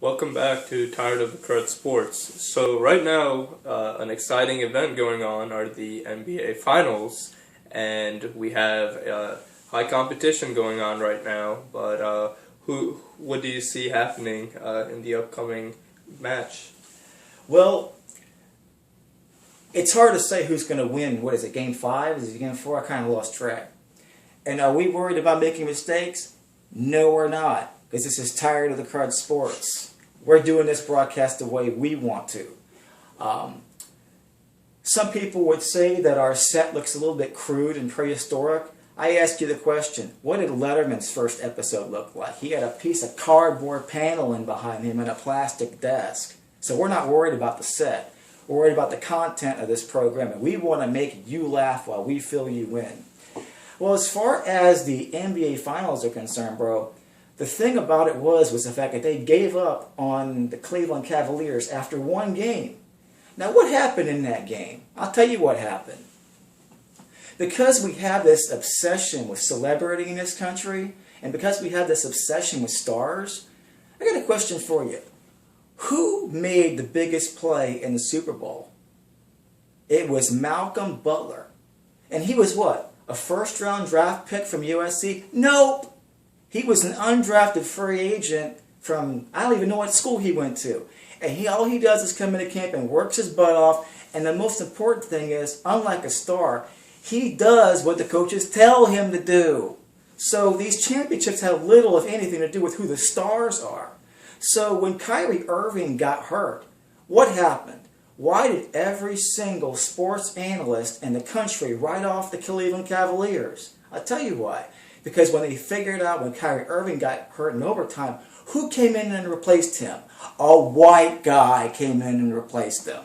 Welcome back to Tired of the Crud Sports. So right now, an exciting event going on are the NBA Finals, and we have high competition going on right now. But what do you see happening in the upcoming match? Well, it's hard to say who's going to win. What is it, Game 5? Is it Game 4? I kind of lost track. And are we worried about making mistakes? No, we're not, because this is Tired of the Crud Sports. We're doing this broadcast the way we want to. Some people would say that our set looks a little bit crude and prehistoric. I ask you the question, what did Letterman's first episode look like? He had a piece of cardboard paneling behind him and a plastic desk. So we're not worried about the set. We're worried about the content of this program, and we want to make you laugh while we fill you in. Well, as far as the NBA Finals are concerned, bro, the thing about it was the fact that they gave up on the Cleveland Cavaliers after one game. Now, what happened in that game? I'll tell you what happened. Because we have this obsession with celebrity in this country, and because we have this obsession with stars, I got a question for you. Who made the biggest play in the Super Bowl? It was Malcolm Butler. And he was what? A first-round draft pick from USC? Nope. He was an undrafted free agent from, I don't even know what school he went to. And all he does is come into camp and works his butt off. And the most important thing is, unlike a star, he does what the coaches tell him to do. So these championships have little, if anything, to do with who the stars are. So when Kyrie Irving got hurt, what happened? Why did every single sports analyst in the country write off the Cleveland Cavaliers? I'll tell you why. Because when they figured out when Kyrie Irving got hurt in overtime, who came in and replaced him? A white guy came in and replaced him.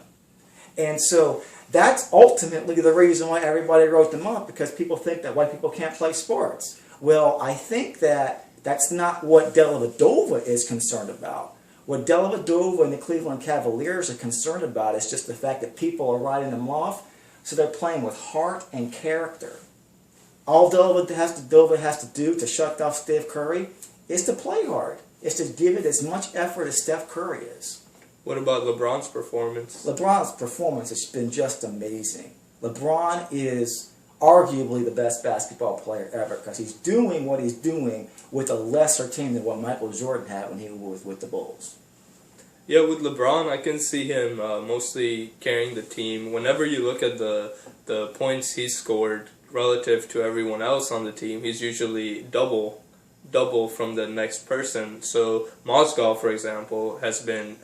And so that's ultimately the reason why everybody wrote them off, because people think that white people can't play sports. Well, I think that that's not what Dellavedova is concerned about. What Dellavedova and the Cleveland Cavaliers are concerned about is just the fact that people are writing them off, so they're playing with heart and character. All Dellavedova has to do to shut off Steph Curry is to play hard, is to give it as much effort as Steph Curry is. What about LeBron's performance? LeBron's performance has been just amazing. LeBron is arguably the best basketball player ever, because he's doing what he's doing with a lesser team than what Michael Jordan had when he was with the Bulls. Yeah, with LeBron, I can see him mostly carrying the team. Whenever you look at the points he's scored relative to everyone else on the team, he's usually double from the next person. So Mozgov, for example, has been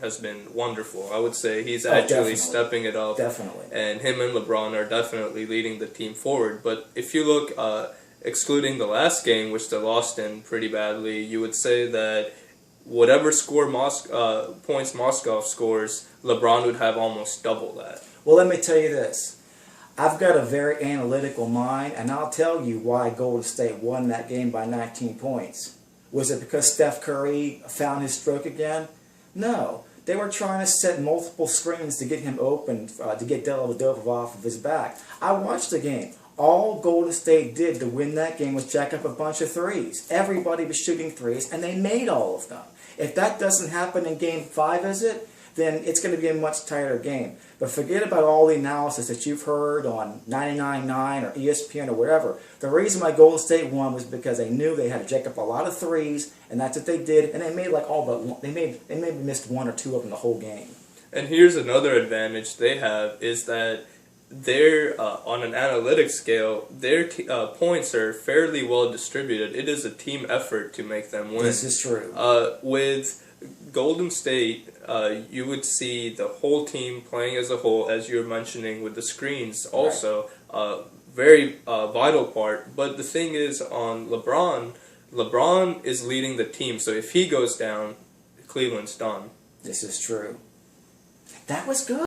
wonderful. I would say he's actually stepping it up. Definitely. And him and LeBron are definitely leading the team forward. But if you look, excluding the last game, which they lost in pretty badly, you would say that whatever points Mozgov scores, LeBron would have almost double that. Well, let me tell you this. I've got a very analytical mind, and I'll tell you why Golden State won that game by 19 points. Was it because Steph Curry found his stroke again? No. They were trying to set multiple screens to get him open, to get Dellavedova off of his back. I watched the game. All Golden State did to win that game was jack up a bunch of threes. Everybody was shooting threes, and they made all of them. If that doesn't happen in Game 5, is it? Then it's going to be a much tighter game. But forget about all the analysis that you've heard on 99.9 or ESPN or whatever. The reason why Golden State won was because they knew they had to jack up a lot of threes, and that's what they did. And they made like all but one. They maybe missed one or two of them the whole game. And here's another advantage they have is that they're on an analytics scale, their points are fairly well distributed. It is a team effort to make them win. This is true. With Golden State, you would see the whole team playing as a whole, as you're mentioning with the screens also, very vital part. But the thing is, on LeBron is leading the team, so if he goes down, Cleveland's done. This is true. That was good.